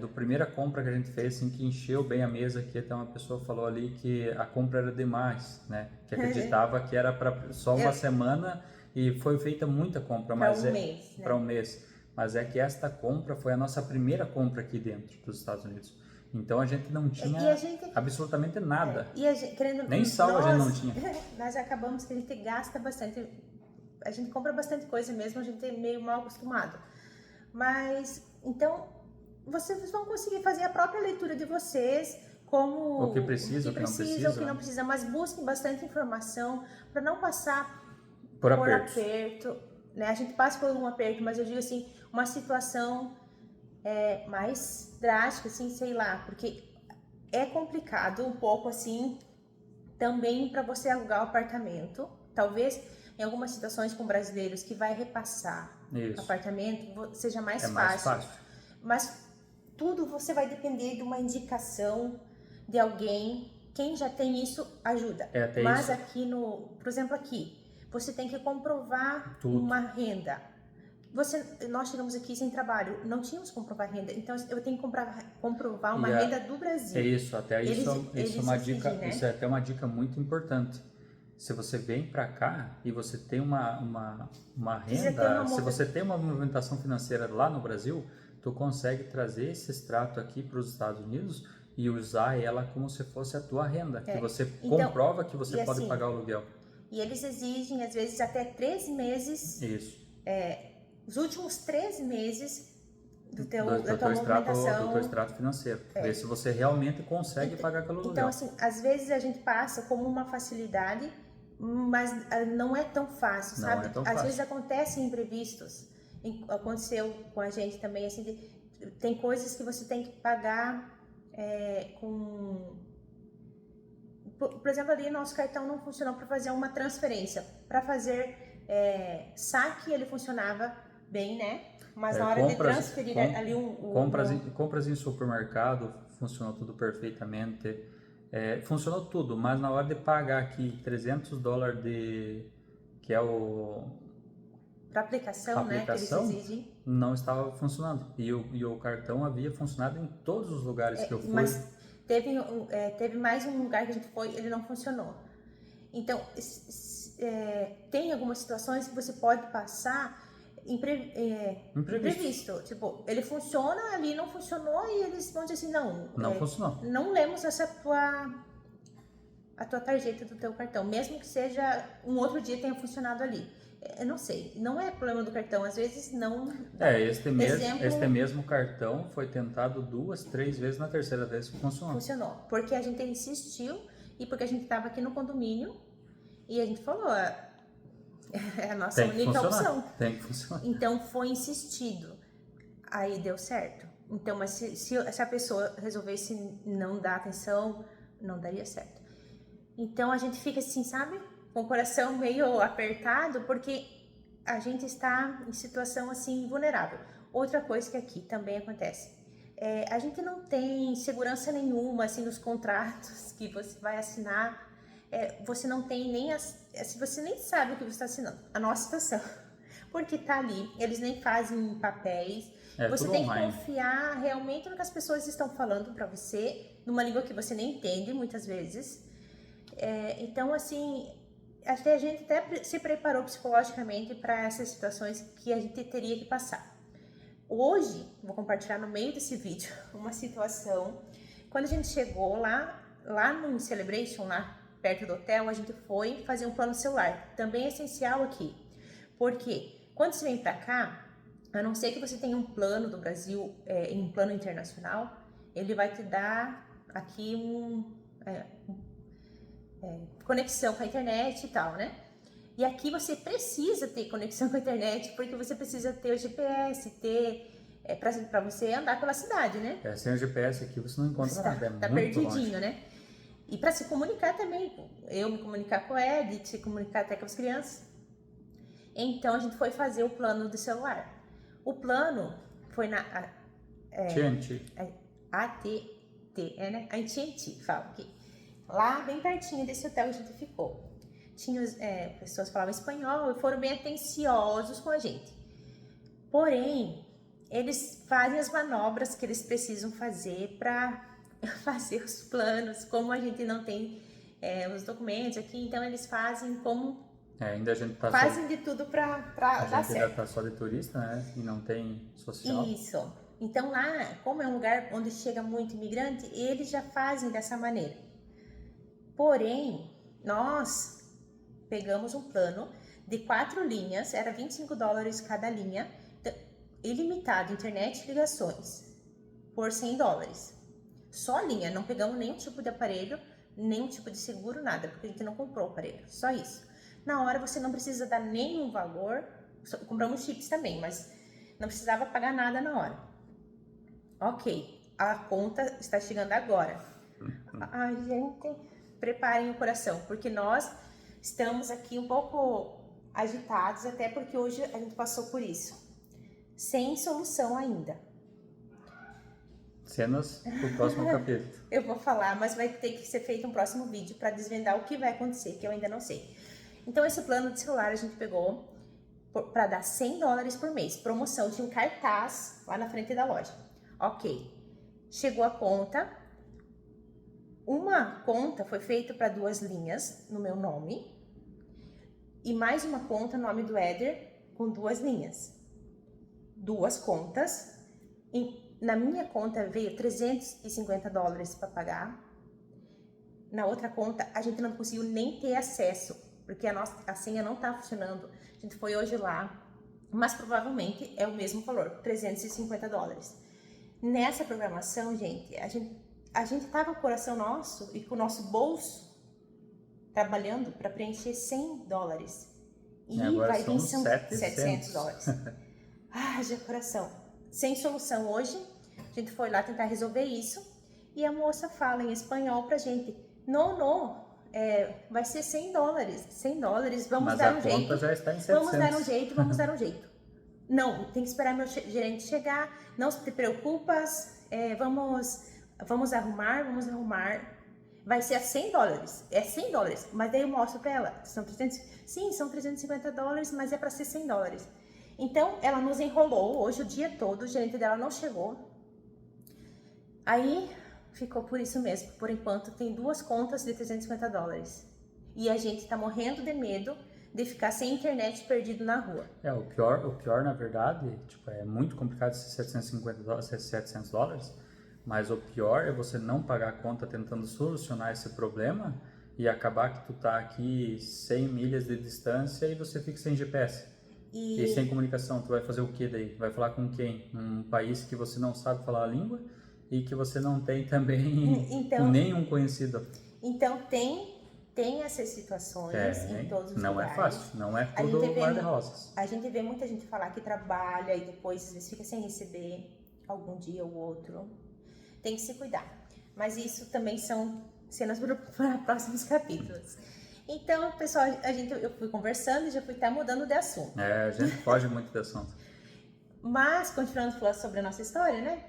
do primeira compra que a gente fez, assim, que encheu bem a mesa, que até uma pessoa falou ali que a compra era demais, né? Que acreditava que era para só uma semana e foi feita muita compra, mas mês, né? Para um mês. Mas é que esta compra foi a nossa primeira compra aqui dentro dos Estados Unidos. Então a gente não tinha absolutamente nada. E a gente, nem sal a gente não tinha. Nós acabamos que a gente gasta bastante. A gente compra bastante coisa mesmo, a gente é meio mal acostumado. Mas, então, vocês vão conseguir fazer a própria leitura de vocês, como o que precisa, o que não precisa, mas busquem bastante informação para não passar por aperto, né? A gente passa por um aperto, mas eu digo assim, uma situação mais drástica, assim, sei lá, porque é complicado um pouco assim também para você alugar o apartamento. Talvez em algumas situações com brasileiros que vai repassar apartamento seja mais fácil. Mas tudo você vai depender de uma indicação de alguém. Quem já tem isso ajuda. Mas aqui por exemplo, aqui, você tem que comprovar uma renda. Nós chegamos aqui sem trabalho, não tínhamos que comprovar renda, então eu tenho que comprovar uma renda do Brasil. Isso é uma dica, né? Isso é até uma dica muito importante. Se você vem para cá e você tem uma renda, se você tem uma movimentação financeira lá no Brasil, tu consegue trazer esse extrato aqui para os Estados Unidos e usar ela como se fosse a tua renda, que você comprova que você pode pagar o aluguel. E eles exigem, às vezes, até 3 meses. Isso. Os últimos 3 meses da tua movimentação. Do teu extrato financeiro. Ver se você realmente consegue pagar aquele aluguel. Então, assim, às vezes a gente passa como uma facilidade, mas não é tão fácil, sabe? Às vezes acontecem imprevistos. Aconteceu com a gente também, assim, tem coisas que você tem que pagar por exemplo, ali nosso cartão não funcionou para fazer uma transferência. Para fazer saque, ele funcionava bem, né? Mas na hora de transferir ali compras em supermercado, funcionou tudo perfeitamente. Funcionou tudo, mas na hora de pagar aqui $300 que é para aplicação, A né, que eles aplicação exigem. não estava funcionando. E o cartão havia funcionado em todos os lugares que eu fui. Mas teve mais um lugar que a gente foi, ele não funcionou. Então, tem algumas situações que você pode passar imprevisto. Tipo, ele funciona, ali não funcionou e eles vão dizer assim, Não funcionou. não lemos a tua tarjeta do teu cartão, mesmo que seja um outro dia tenha funcionado ali. Eu não sei, não é problema do cartão, às vezes não. Este mesmo cartão foi tentado 2, 3 vezes, na terceira vez que funcionou. Funcionou, porque a gente insistiu e porque a gente estava aqui no condomínio e a gente falou, é a nossa única opção. Tem que funcionar. Então foi insistido, aí deu certo. Então, mas se a pessoa resolvesse não dar atenção, não daria certo. Então a gente fica assim, sabe? Com o coração meio apertado, porque a gente está em situação assim vulnerável. Outra coisa que aqui também acontece, a gente não tem segurança nenhuma assim nos contratos que você vai assinar. Você não tem nem você nem sabe o que você está assinando. A nossa situação, porque tá ali, eles nem fazem papéis. Você tem online. que confiar realmente no que as pessoas estão falando para você, numa língua que você nem entende muitas vezes. Então, assim, acho que a gente até se preparou psicologicamente para essas situações que a gente teria que passar. Hoje, vou compartilhar no meio desse vídeo uma situação. Quando a gente chegou lá no Celebration, lá perto do hotel, a gente foi fazer um plano celular. Também é essencial aqui. Porque quando você vem para cá, a não ser que você tenha um plano do Brasil, um plano internacional, ele vai te dar aqui conexão com a internet e tal, né? E aqui você precisa ter conexão com a internet, porque você precisa ter o GPS, para você andar pela cidade, né? Sem o GPS aqui você não encontra nada, Tá muito perdidinho, longe. né? E para se comunicar também, eu me comunicar com o Ed, se comunicar até com as crianças. Então a gente foi fazer o plano do celular. O plano foi na TNT. AT&T, né? A AT&T, fala aqui. Lá, bem pertinho desse hotel que a gente ficou. Tinha pessoas que falavam espanhol e foram bem atenciosos com a gente. Porém, eles fazem as manobras que eles precisam fazer para fazer os planos. Como a gente não tem os documentos aqui, então eles fazem como... ainda a gente tá fazem de tudo para dar certo. ainda tá só de turista, né? E não tem social. Isso. Então lá, como é um lugar onde chega muito imigrante, eles já fazem dessa maneira. Porém, nós pegamos um plano de 4 linhas, era $25 cada linha, ilimitado, internet e ligações, por $100. Só linha, não pegamos nenhum tipo de aparelho, nenhum tipo de seguro, nada, porque a gente não comprou o aparelho, só isso. Na hora você não precisa dar nenhum valor, compramos chips também, mas não precisava pagar nada na hora. Ok, a conta está chegando agora. Ai, gente, preparem o coração, porque nós estamos aqui um pouco agitados, até porque hoje a gente passou por isso, sem solução ainda. Cenas pro próximo capítulo. Eu vou falar, mas vai ter que ser feito um próximo vídeo para desvendar o que vai acontecer, que eu ainda não sei. Então esse plano de celular a gente pegou para dar $100 por mês, promoção, tinha um cartaz lá na frente da loja. Ok, chegou a conta. Uma conta foi feita para 2 linhas no meu nome e mais uma conta no nome do Éder com 2 linhas. 2 contas. Na minha conta veio $350 para pagar. Na outra conta a gente não conseguiu nem ter acesso, porque a senha não tá funcionando. A gente foi hoje lá, mas provavelmente é o mesmo valor, $350. Nessa programação, gente, a gente tava com o coração nosso e com o nosso bolso trabalhando para preencher $100. E vai vir $700. Já coração. Sem solução hoje, a gente foi lá tentar resolver isso e a moça fala em espanhol pra gente: não, vai ser $100, vamos dar um jeito. Já está em 700. Vamos dar um jeito. Não, tem que esperar meu gerente chegar, não te preocupas, vamos arrumar, vai ser $100, $100, mas daí eu mostro pra ela, são $350, mas é pra ser $100. Então, ela nos enrolou hoje o dia todo, o gerente dela não chegou. Aí, ficou por isso mesmo. Por enquanto, tem 2 contas de $350. E a gente tá morrendo de medo de ficar sem internet perdido na rua. O pior na verdade, tipo, é muito complicado esses $750, esses $700, mas o pior é você não pagar a conta tentando solucionar esse problema e acabar que tu tá aqui 100 milhas de distância e você fica sem GPS. E sem comunicação, tu vai fazer o que daí? Vai falar com quem? Um país que você não sabe falar a língua e que você não tem também nenhum conhecido. Então tem essas situações em todos os não lugares. É fácil, não é tudo mar de rosas. A gente vê muita gente falar que trabalha e depois às vezes fica sem receber algum dia ou outro. Tem que se cuidar. Mas isso também são cenas para próximos capítulos. Então, pessoal, eu fui conversando e já fui até mudando de assunto. A gente foge muito de assunto. Mas, continuando falando sobre a nossa história, né?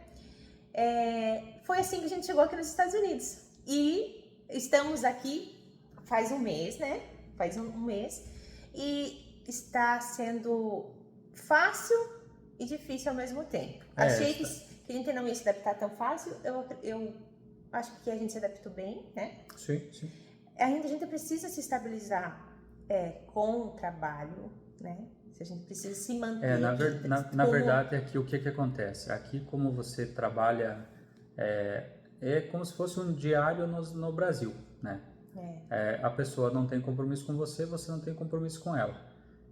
Foi assim que a gente chegou aqui nos Estados Unidos. E estamos aqui faz um mês, né? Faz um mês. E está sendo fácil e difícil ao mesmo tempo. Achei que a gente não ia se adaptar tão fácil. Eu acho que a gente se adaptou bem, né? Sim, sim. A gente precisa se estabilizar com o trabalho, né? A gente precisa se manter. Na verdade, aqui o que acontece? Aqui, como você trabalha, é como se fosse um diário no Brasil, né? A pessoa não tem compromisso com você, você não tem compromisso com ela.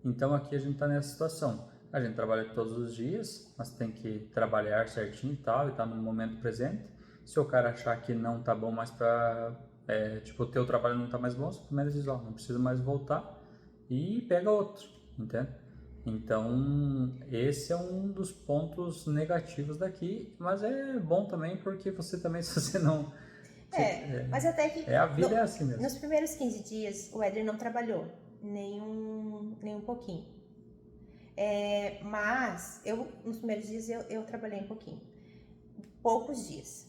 Então, aqui a gente está nessa situação. A gente trabalha todos os dias, mas tem que trabalhar certinho e tal, e tá no momento presente. Se o cara achar que não tá bom mais para... tipo, o teu trabalho não tá mais bom, você primeiro diz, não precisa mais voltar e pega outro, entende? Então, esse é um dos pontos negativos daqui, mas é bom também porque você também, se você não... mas até que... a vida é assim mesmo. Nos primeiros 15 dias, o Éder não trabalhou, nem um pouquinho. Mas, nos primeiros dias, eu trabalhei um pouquinho. Poucos dias.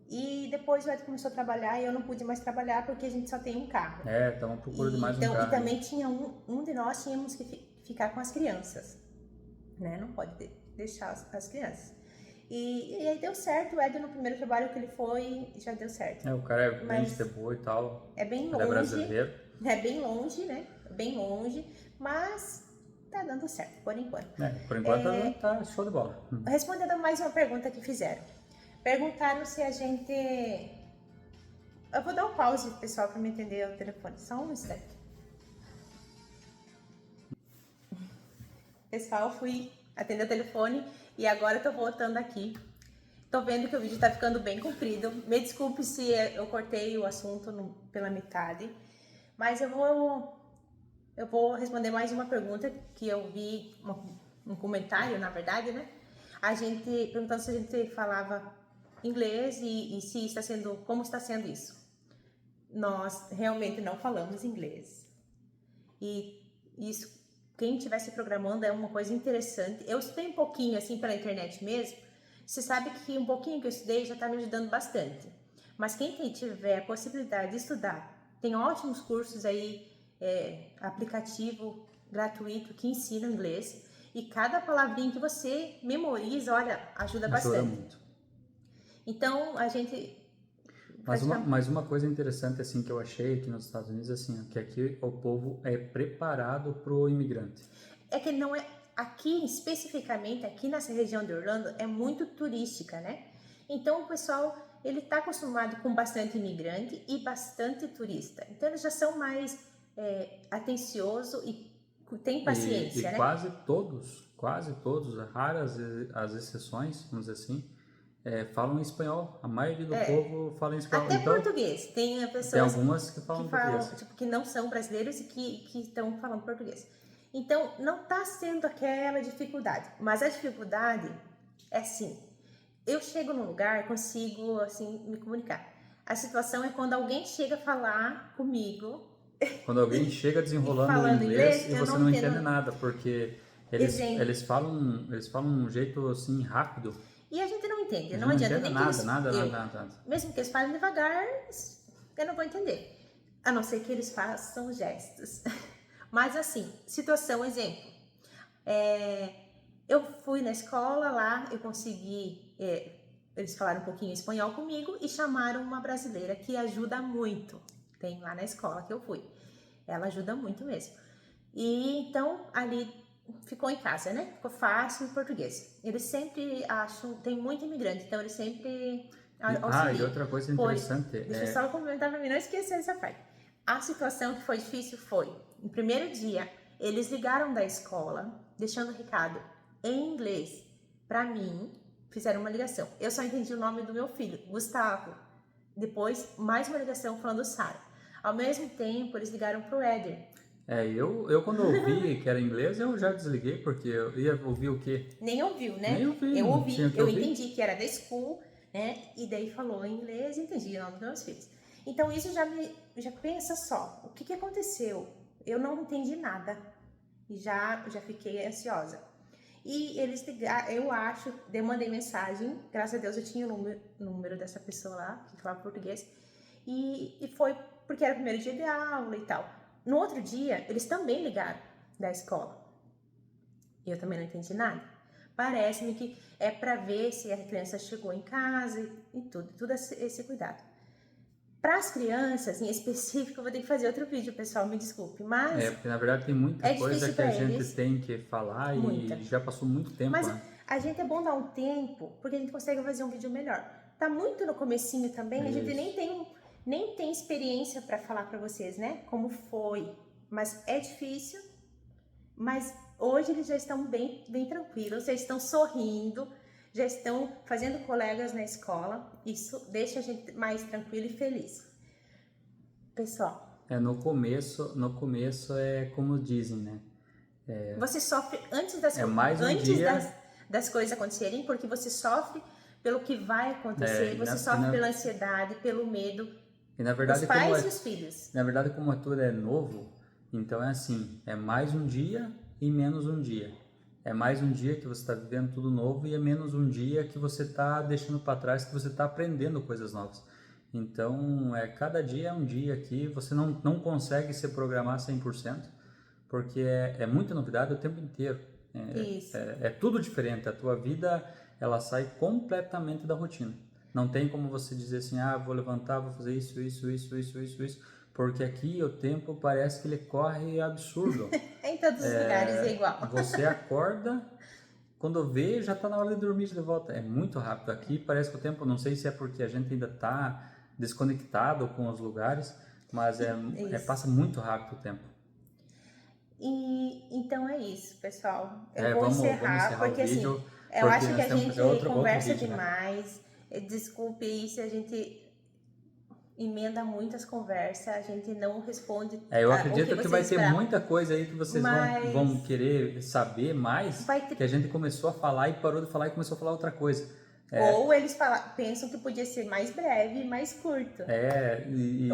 E depois o Éder começou a trabalhar e eu não pude mais trabalhar porque a gente só tem um carro. Estamos procurando mais um carro. E também tinha um de nós tínhamos que ficar com as crianças, né? Não pode deixar as crianças. E aí deu certo, o Éder no primeiro trabalho que ele foi, já deu certo. O cara é bem de boa e tal. É bem longe. Ele é brasileiro. É bem longe, né? Bem longe, mas tá dando certo, por enquanto. Por enquanto tá show de bola. Respondendo a mais uma pergunta que fizeram. Perguntaram se a gente... Eu vou dar um pause, pessoal, para me entender o telefone. Só um instante. Pessoal, fui atender o telefone e agora eu tô voltando aqui. Tô vendo que o vídeo tá ficando bem comprido. Me desculpe se eu cortei o assunto pela metade. Mas eu vou responder mais uma pergunta que eu vi, um comentário, na verdade, né? Perguntando se a gente falava inglês e se está sendo, como está sendo isso. Nós realmente não falamos inglês. E isso, quem estiver se programando, é uma coisa interessante. Eu estudei um pouquinho, assim, pela internet mesmo. Você sabe que um pouquinho que eu estudei já está me ajudando bastante. Mas quem tiver a possibilidade de estudar, tem ótimos cursos aí, aplicativo gratuito que ensina inglês. E cada palavrinha que você memoriza, olha, ajuda bastante. Ajuda muito. Então, a gente... Mas uma coisa interessante, assim, que eu achei aqui nos Estados Unidos, assim, que aqui o povo é preparado pro imigrante. É que não é... Aqui, especificamente, aqui nessa região de Orlando, é muito turística, né? Então, o pessoal, ele tá acostumado com bastante imigrante e bastante turista. Então, eles já são mais atenciosos e têm paciência, né? Quase todos, raras as exceções, vamos dizer assim, falam espanhol. A maioria do povo fala em espanhol. Até então, português. Tem pessoas tem algumas que falam português. Tipo, que não são brasileiros e que estão falando português. Então, não está sendo aquela dificuldade. Mas a dificuldade é assim. Eu chego num lugar, consigo assim me comunicar. A situação é quando alguém chega a falar comigo. Quando alguém chega desenrolando o inglês e você não entende nada, porque eles falam um jeito assim rápido. E a gente não entende, não adianta nem nada. Mesmo que eles falem devagar, eu não vou entender. A não ser que eles façam gestos. Mas assim, situação, exemplo. Eu fui na escola lá, eu consegui, eles falaram um pouquinho espanhol comigo e chamaram uma brasileira que ajuda muito. Tem lá na escola que eu fui. Ela ajuda muito mesmo. E então ali ficou em casa, né? Ficou fácil em português. Eles sempre acham, tem muito imigrante, então eles sempre E auxiliam. outra coisa Pois, interessante deixa eu só complementar para mim não esquecer essa parte. A situação que foi difícil foi, no primeiro dia, eles ligaram da escola, deixando recado em inglês para mim, fizeram uma ligação. Eu só entendi o nome do meu filho, Gustavo. Depois, mais uma ligação falando Sara. Ao mesmo tempo, eles ligaram pro Éder. Eu quando ouvi que era inglês, eu já desliguei, porque eu ia ouvir o quê? Nem ouviu, né? Nem ouvi, Eu não tinha ouvi, que eu ouvir. entendi que era da school, né? E daí falou em inglês e entendi o nome dos meus filhos. Então isso já pensa só, o que aconteceu? Eu não entendi nada e já fiquei ansiosa. E eles ligaram, eu mandei mensagem, graças a Deus eu tinha o número dessa pessoa lá, que falava português, e foi porque era o primeiro dia de aula e tal. No outro dia, eles também ligaram da escola. Eu também não entendi nada. Parece-me que é para ver se a criança chegou em casa e tudo esse cuidado. Para as crianças, em específico, eu vou ter que fazer outro vídeo, pessoal, me desculpe, mas Porque na verdade tem muita é coisa difícil que a para gente eles, tem que falar muita. e já passou muito tempo, Mas né? a gente é bom dar um tempo, porque a gente consegue fazer um vídeo melhor. Tá muito no comecinho também, a gente nem tem experiência para falar para vocês, né? Como foi, mas é difícil, mas hoje eles já estão bem tranquilos, já estão sorrindo, já estão fazendo colegas na escola. Isso deixa a gente mais tranquilo e feliz. Pessoal, No começo é como dizem, né? você sofre antes das mais um dia. das coisas acontecerem, porque você sofre pelo que vai acontecer, você sofre pela ansiedade, pelo medo. E na verdade, os pais e os filhos. Na verdade, como tudo é novo, então é assim, é mais um dia e menos um dia. É mais um dia que você está vivendo tudo novo e é menos um dia que você está deixando para trás, que você está aprendendo coisas novas. Então, cada dia é um dia aqui, você não consegue se programar 100%, porque é muita novidade o tempo inteiro. Isso. É tudo diferente, a tua vida ela sai completamente da rotina. Não tem como você dizer assim, vou levantar, vou fazer isso, porque aqui o tempo parece que ele corre absurdo. Em todos os lugares é igual. Você acorda, quando vê, já está na hora de dormir de volta. É muito rápido aqui, parece que o tempo, não sei se é porque a gente ainda está desconectado com os lugares, mas passa muito rápido o tempo. E então é isso, pessoal. Eu vou vamos encerrar porque o vídeo, assim, eu acho que a gente conversa vídeo, demais. Né? Desculpe aí se a gente emenda muitas conversas, a gente não responde. Eu acredito que vai ter esperavam. muita coisa aí que vocês vão querer saber mais, que a gente começou a falar e parou de falar e começou a falar outra coisa. Ou eles pensam que podia ser mais breve e mais curto.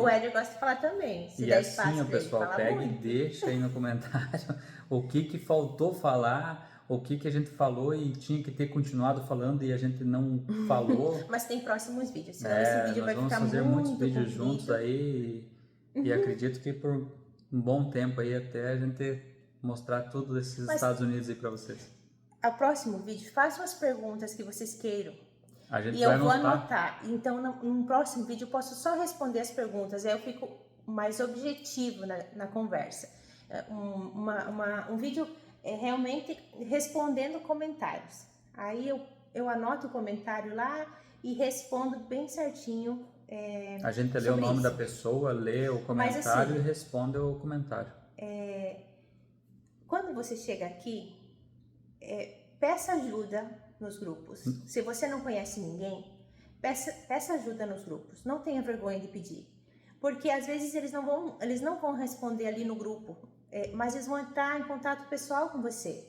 O Éder gosta de falar também. Se der espaço, pessoal, pega e deixa aí no comentário o que faltou falar, o que a gente falou e tinha que ter continuado falando e a gente não falou. Mas tem próximos vídeos, senão esse vídeo vai ficar muito Nós vamos fazer muitos vídeos juntos aí e acredito que por um bom tempo aí até a gente mostrar tudo desses Estados Unidos aí para vocês. O próximo vídeo, façam as perguntas que vocês queiram. A gente e eu vou anotar. Então, no próximo vídeo eu posso só responder as perguntas, aí eu fico mais objetivo na conversa. Um vídeo realmente respondendo comentários. Aí eu anoto o comentário lá e respondo bem certinho. A gente lê o nome da pessoa, lê o comentário e responde o comentário. Quando você chega aqui, peça ajuda nos grupos. Se você não conhece ninguém, peça ajuda nos grupos. Não tenha vergonha de pedir. Porque às vezes eles não vão responder ali no grupo, mas eles vão entrar em contato pessoal com você.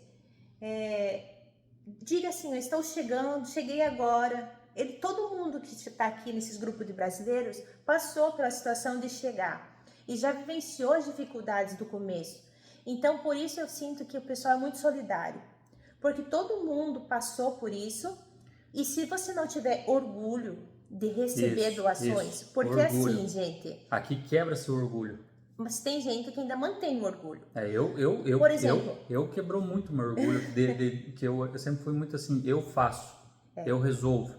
Diga assim, eu estou chegando, cheguei agora. Todo mundo que está aqui nesses grupos de brasileiros passou pela situação de chegar e já vivenciou as dificuldades do começo. Então, por isso eu sinto que o pessoal é muito solidário. Porque todo mundo passou por isso. E se você não tiver orgulho de receber doações, porque orgulho. Assim, gente... Aqui quebra-se o orgulho. Mas tem gente que ainda mantém o orgulho. Por exemplo, eu quebrou muito meu orgulho que eu sempre fui muito assim, eu faço, eu resolvo,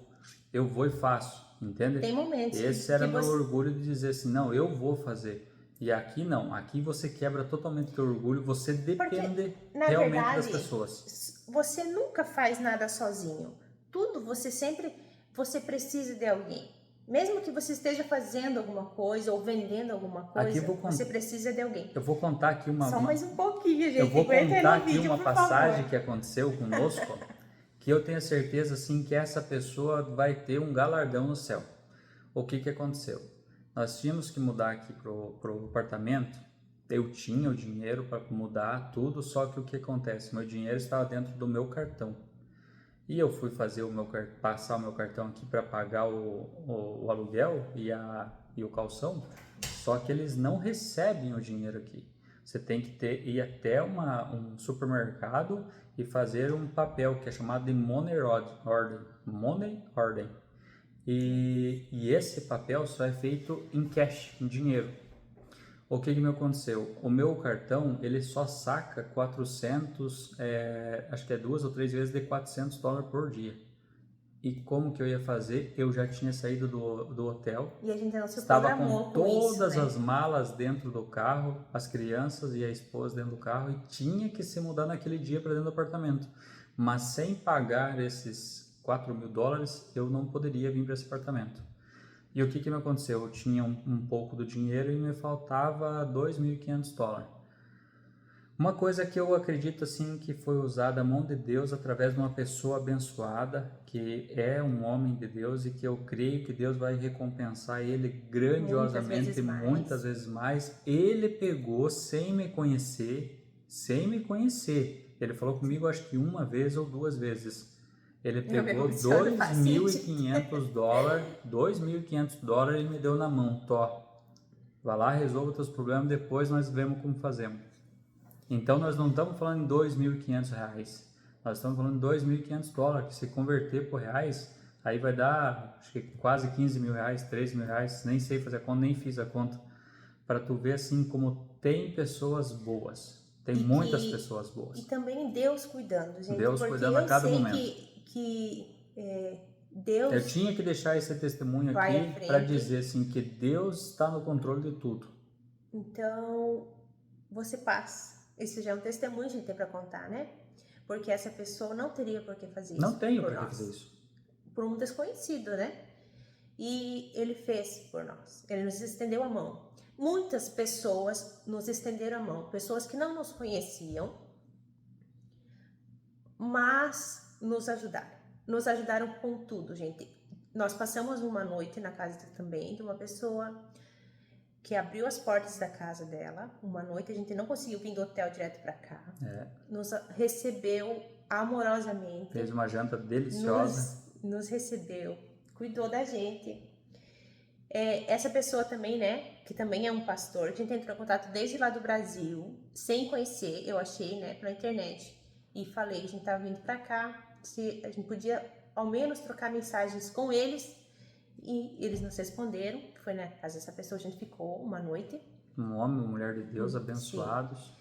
eu vou e faço, entende? Tem momentos Esse era meu orgulho de dizer assim, não, eu vou fazer. E aqui não, aqui você quebra totalmente o teu orgulho, você depende realmente das pessoas. Você nunca faz nada sozinho. Tudo você precisa de alguém. Mesmo que você esteja fazendo alguma coisa ou vendendo alguma coisa, você precisa de alguém. Eu vou contar aqui Só mais um pouquinho, gente. Eu vou contar aqui vídeo, uma passagem que aconteceu conosco, que eu tenho certeza assim que essa pessoa vai ter um galardão no céu. O que aconteceu? Nós tínhamos que mudar aqui pro apartamento. Eu tinha o dinheiro para mudar tudo, só que o que acontece? Meu dinheiro estava dentro do meu cartão. E eu fui fazer passar o meu cartão aqui para pagar o aluguel e o calção, só que eles não recebem o dinheiro aqui. Você tem que ir até um supermercado e fazer um papel que é chamado de money order. Money order. E esse papel só é feito em cash, em dinheiro. O que me aconteceu? O meu cartão, ele só saca 400, acho que é 2 ou 3 vezes de $400 por dia. E como que eu ia fazer? Eu já tinha saído do hotel. E a gente não se estava com todas isso, né? as malas dentro do carro, as crianças e a esposa dentro do carro, e tinha que se mudar naquele dia para dentro do apartamento. Mas sem pagar esses $4.000, eu não poderia vir para esse apartamento. E o que me aconteceu? Eu tinha um pouco do dinheiro e me faltava $2.500. Uma coisa que eu acredito assim que foi usada a mão de Deus através de uma pessoa abençoada, que é um homem de Deus, e que eu creio que Deus vai recompensar ele grandiosamente, muitas vezes mais. Ele pegou sem me conhecer. Ele falou comigo acho que uma vez ou duas vezes. Ele pegou $2.500 e me deu na mão. Tó, vai lá, resolva os teus problemas, depois nós vemos como fazemos. Então nós não estamos falando em $2.500, nós estamos falando em $2.500, que se converter por reais, aí vai dar acho que quase R$15.000, R$13.000, nem sei fazer a conta, nem fiz a conta, para tu ver assim como tem pessoas boas, tem muitas pessoas boas. E também Deus cuidando, gente. Deus cuidando a cada momento. Deus... Eu tinha que deixar esse testemunho aqui para dizer assim que Deus está no controle de tudo. Então, você passa. Esse já é um testemunho que a gente tem para contar, né? Porque essa pessoa não teria por que fazer isso. Não tenho por que fazer isso. Por um desconhecido, né? E ele fez por nós. Ele nos estendeu a mão. Muitas pessoas nos estenderam a mão. Pessoas que não nos conheciam, mas nos ajudaram. Nos ajudaram com tudo, gente. Nós passamos uma noite na casa também de uma pessoa que abriu as portas da casa dela. Uma noite a gente não conseguiu vir do hotel direto para cá. Nos recebeu amorosamente. Fez uma janta deliciosa. Nos recebeu, cuidou da gente. Essa pessoa também, né, que também é um pastor, que a gente entrou em contato desde lá do Brasil, sem conhecer, eu achei, né, pela internet. E falei que a gente tava vindo para cá, se a gente podia ao menos trocar mensagens com eles. E eles nos responderam, que foi na casa dessa pessoa, a gente ficou uma noite. Um homem, uma mulher de Deus, abençoados. Sim.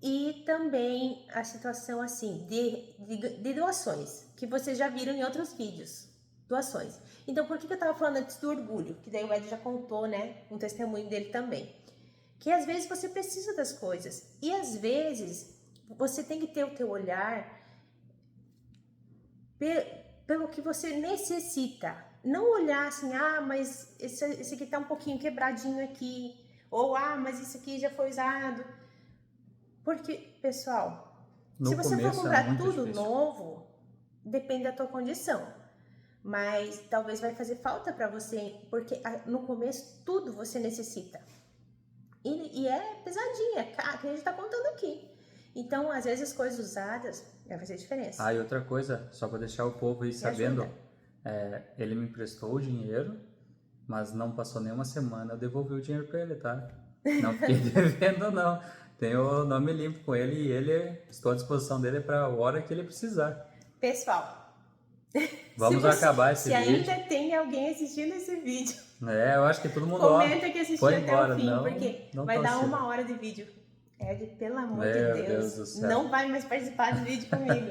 E também a situação assim, de doações, que vocês já viram em outros vídeos. Doações. Então, por que eu tava falando antes do orgulho? Que daí o Ed já contou, né, um testemunho dele também. Que às vezes você precisa das coisas. E às vezes você tem que ter o teu olhar pelo que você necessita. Não olhar assim, mas esse aqui tá um pouquinho quebradinho aqui. Ou, mas isso aqui já foi usado. Porque, pessoal, se você for comprar tudo novo, depende da tua condição. Mas talvez vai fazer falta para você, porque no começo tudo você necessita. E é pesadinha, que a gente tá contando aqui. Então, às vezes as coisas usadas vai fazer diferença. E outra coisa, só para deixar o povo aí sabendo, ele me emprestou o dinheiro, mas não passou nem uma semana, eu devolvi o dinheiro para ele, tá? Não fiquei devendo, não. Tenho o nome limpo com ele e estou à disposição dele para a hora que ele precisar. Pessoal, vamos acabar esse vídeo. Se ainda tem alguém assistindo esse vídeo Eu acho que todo mundo ó, Comenta que assistiu foi até embora. o fim, Não, porque não vai dar consigo. 1 hora de vídeo. Ed, pelo amor de Meu Deus, Deus do céu. não vai mais participar do vídeo comigo.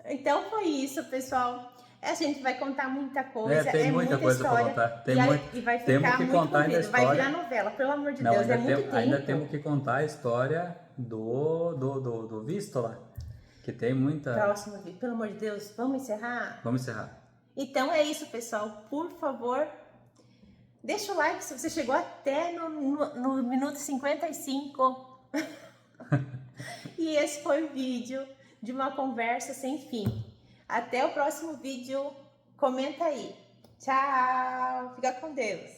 Então foi isso, pessoal. A gente vai contar muita coisa, Tem muita coisa para história, contar. e vai Temos ficar que muito contar ainda a comprido. Vai história. virar novela, pelo amor de Não, Deus, é muito tempo. ainda temos que contar a história do visto lá. Que tem muita. Próximo vídeo, pelo amor de Deus, vamos encerrar? Vamos encerrar. Então é isso, pessoal. Por favor, deixa o like se você chegou até no minuto 55. E esse foi o vídeo de uma conversa sem fim. Até o próximo vídeo. Comenta aí. Tchau. Fica com Deus.